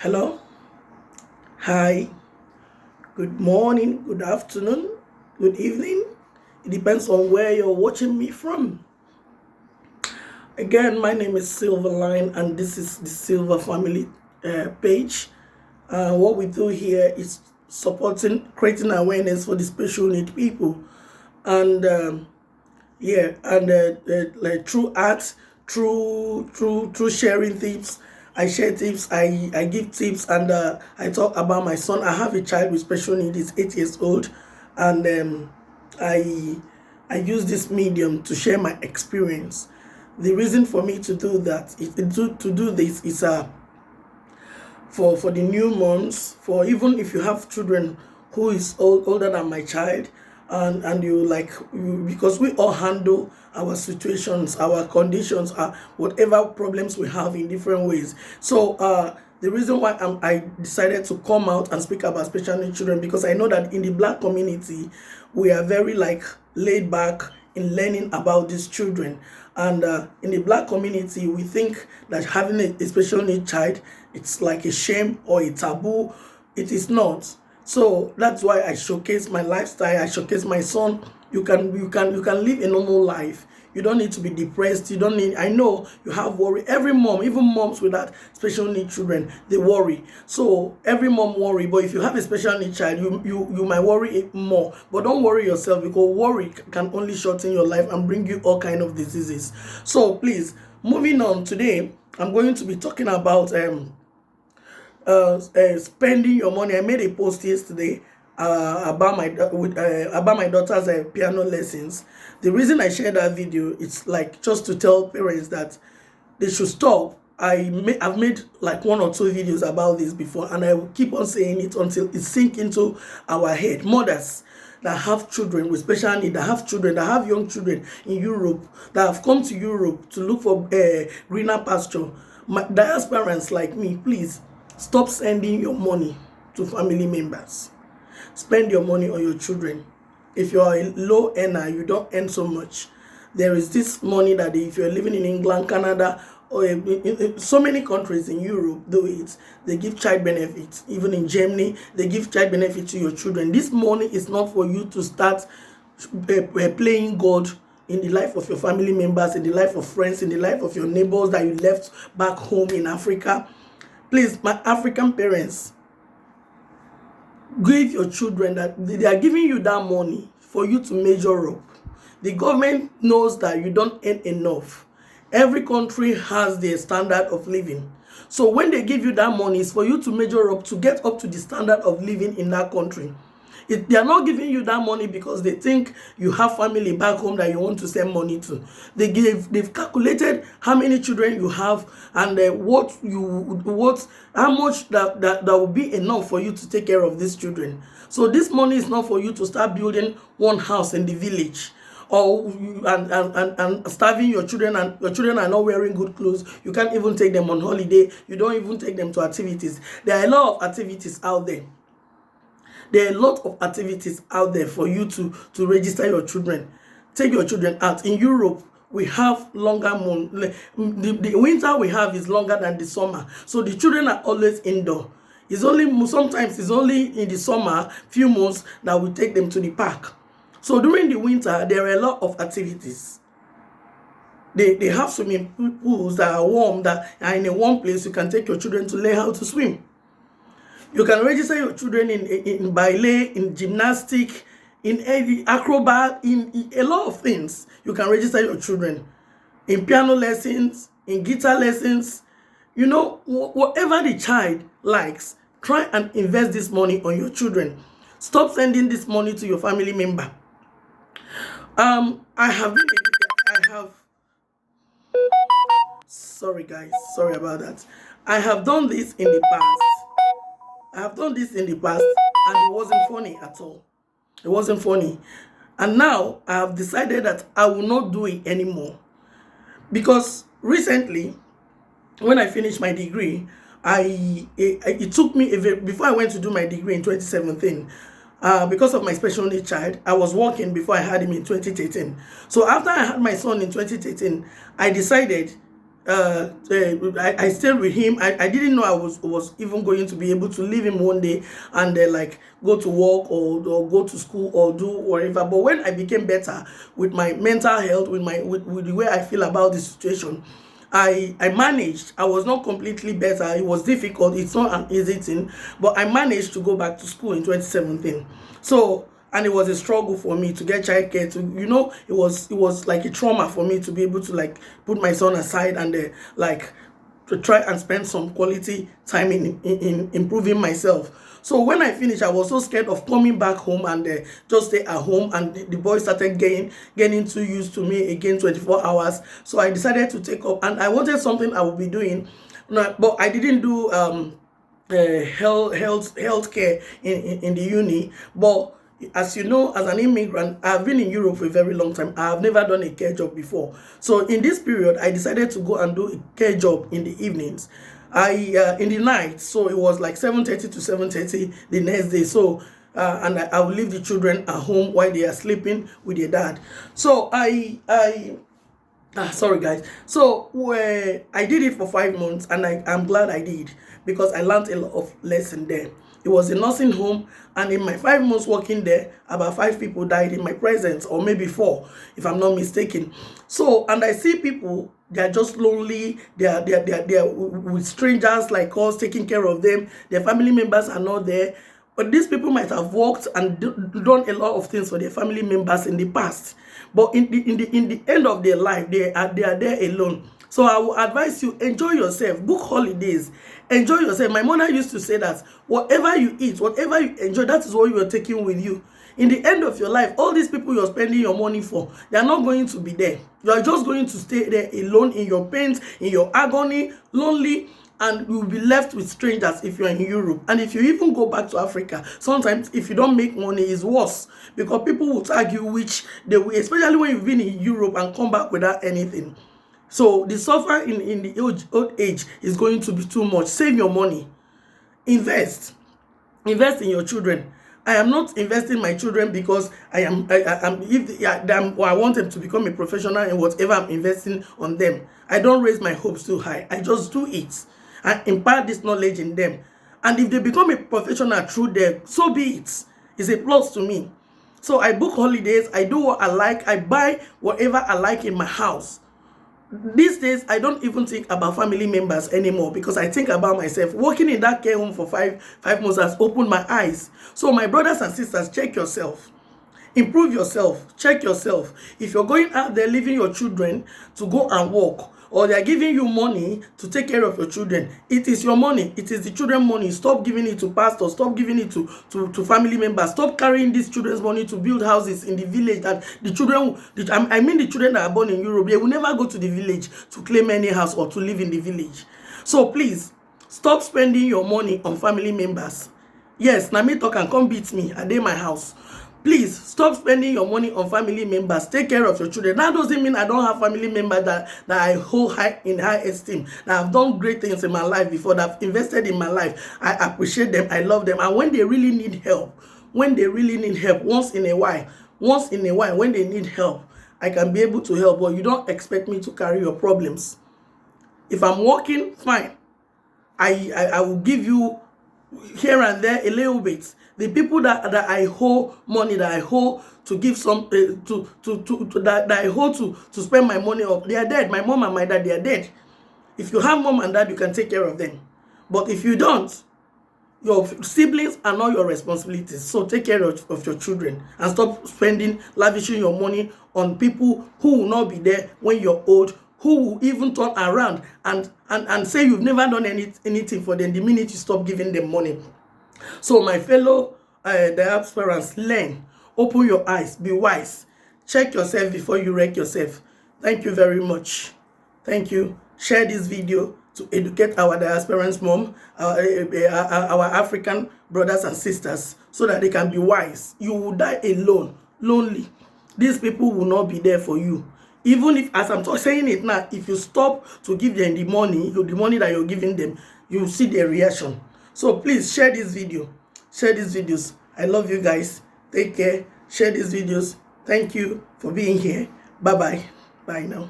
Hello, hi, good morning, good afternoon, good evening. It depends on where you're watching me from. Again, my name is Silverline, and this is the Silver Family page. What we do here is creating awareness for the special need people, and like through art, through sharing tips. I share tips, I give tips, and I talk about my son. I have a child with special needs. He's 8 years old, and I I use this medium to share my experience. The reason for me to do that to do this is for the new moms, for even if you have children who is older than my child, and because we all handle our situations, our conditions, whatever problems we have in different ways. So the reason why I decided to come out and speak about special needs children, because I know that in the Black community we are very like laid back in learning about these children. And in the Black community, we think that having a special need child, it's like a shame or a taboo. It is not. So that's why I showcase my lifestyle. I showcase my son. You can live a normal life. You don't need to be depressed. You don't need. I know you have worry. Every mom, even moms with that special need children, they worry. So every mom worry. But if you have a special need child, you might worry more. But don't worry yourself, because worry can only shorten your life and bring you all kind of diseases. So please, moving on. Today, I'm going to be talking about spending your money. I made a post yesterday about my daughter's piano lessons. The reason I shared that video, it's like just to tell parents that they should stop. I've made like 1 or 2 videos about this before, and I will keep on saying it until it sink into our head. Mothers that have children with special need, that have young children in Europe, that have come to Europe to look for greener pasture. My diasporans like me, please stop sending your money to family members. Spend your money on your children. If you are a low earner, you don't earn so much, there is this money that if you're living in England, Canada, or in so many countries in Europe do it, they give child benefits. Even in Germany, they give child benefit to your children. This money is not for you to start playing God in the life of your family members, in the life of friends, in the life of your neighbors that you left back home in Africa. Please, my African parents, give your children that they are giving you that money for you to measure up. The government knows that you don't earn enough. Every country has their standard of living. So when they give you that money, it's for you to measure up, to get up to the standard of living in that country. They are not giving you that money because they think you have family back home that you want to send money to. They've calculated how many children you have, and how much that will be enough for you to take care of these children. So this money is not for you to start building one house in the village, or and starving your children, and your children are not wearing good clothes. You can't even take them on holiday. You don't even take them to activities. There are a lot of activities out there. There are a lot of activities out there for you to register your children. Take your children out. In Europe, we have longer moon. The winter we have is longer than the summer. So the children are always indoor. Sometimes it's only in the summer, few months, that we take them to the park. So during the winter, there are a lot of activities. They have swimming pools that are warm, that are in a warm place. You can take your children to learn how to swim. You can register your children in ballet, in gymnastic, in acrobat, in a lot of things. You can register your children in piano lessons, in guitar lessons. You know, whatever the child likes, try and invest this money on your children. Stop sending this money to your family member. Sorry guys, sorry about that. I have done this in the past. And it wasn't funny at all. It wasn't funny. And now I have decided that I will not do it anymore. Because recently, when I finished my degree, it took me before I went to do my degree in 2017. Because of my special needs child, I was working before I had him in 2013. So after I had my son in 2013, I decided I stayed with him. I didn't know I was even going to be able to leave him one day and like go to work or go to school or do whatever. But when I became better with my mental health, with the way I feel about the situation, I managed. I was not completely better. It was difficult. It's not an easy thing, but I managed to go back to school in 2017. So, and it was a struggle for me to get childcare. To it was like a trauma for me to be able to like put my son aside and like to try and spend some quality time in improving myself. So when I finished, I was so scared of coming back home and just stay at home. And the boys started getting too used to me again, 24 hours. So I decided to take up, and I wanted something I would be doing. But I didn't do healthcare in the uni. But as you know, as an immigrant, I've been in Europe for a very long time. I've never done a care job before. So in this period, I decided to go and do a care job in the evenings. In the night, so it was like 7:30 to 7:30 the next day. So and I will leave the children at home while they are sleeping with their dad. So sorry guys. So I did it for 5 months, and I'm glad I did, because I learned a lot of lesson there. It was a nursing home, and in my 5 months working there, about 5 people died in my presence, or maybe 4, if I'm not mistaken. So, and I see people, they are just lonely. They are with strangers like us, taking care of them. Their family members are not there. But these people might have worked and done a lot of things for their family members in the past. But in the end of their life, they are there alone. So I will advise you, enjoy yourself, book holidays, enjoy yourself. My mother used to say that whatever you eat, whatever you enjoy, that is what you are taking with you. In the end of your life, all these people you're spending your money for, they are not going to be there. You are just going to stay there alone in your pains, in your agony, lonely, and you will be left with strangers if you're in Europe. And if you even go back to Africa, sometimes if you don't make money, it's worse, because people will tag you, which they will, especially when you've been in Europe and come back without anything. So the suffer in the old age is going to be too much. Save your money. Invest in your children. I am not investing my children because I want them to become a professional in whatever I'm investing on them. I don't raise my hopes too high. I just do it and impart this knowledge in them. And if they become a professional through them, so be it. It's a plus to me. So I book holidays. I do what I like. I buy whatever I like in my house. These days, I don't even think about family members anymore, because I think about myself. Working in that care home for five months has opened my eyes. So my brothers and sisters, check yourself. Improve yourself. Check yourself. If you're going out there leaving your children to go and work, or they are giving you money to take care of your children, it is your money. It is the children's money. Stop giving it to pastors. Stop giving it to family members. Stop carrying these children's money to build houses in the village that the children, I mean the children that are born in Europe, they will never go to the village to claim any house or to live in the village. So please, stop spending your money on family members. Yes, Nami talk and come beat me. I dey my house. Please stop spending your money on family members. Take care of your children. That doesn't mean I don't have family members that I hold in high esteem, that have done great things in my life before, that have invested in my life. I appreciate them. I love them. And when they really need help, once in a while, when they need help, I can be able to help. But you don't expect me to carry your problems. If I'm working, fine. I will give you here and there a little bit. The people that I owe money, that I owe to give some that I owe to spend my money up, they are dead. My mom and my dad, they are dead. If you have mom and dad, you can take care of them. But if you don't, your siblings are not your responsibilities. So take care of your children and stop lavishing your money on people who will not be there when you're old, who will even turn around and say you've never done anything for them the minute you stop giving them money. So my fellow diasporans, learn, open your eyes, be wise, check yourself before you wreck yourself. Thank you very much. Thank you. Share this video to educate our diasporans mom, our African brothers and sisters, so that they can be wise. You will die alone, lonely. These people will not be there for you. Even if, as I'm saying it now, if you stop to give them the money that you're giving them, you will see their reaction. So please share this video. Share these videos. I love you guys. Take care. Share these videos. Thank you for being here. Bye-bye. Bye now.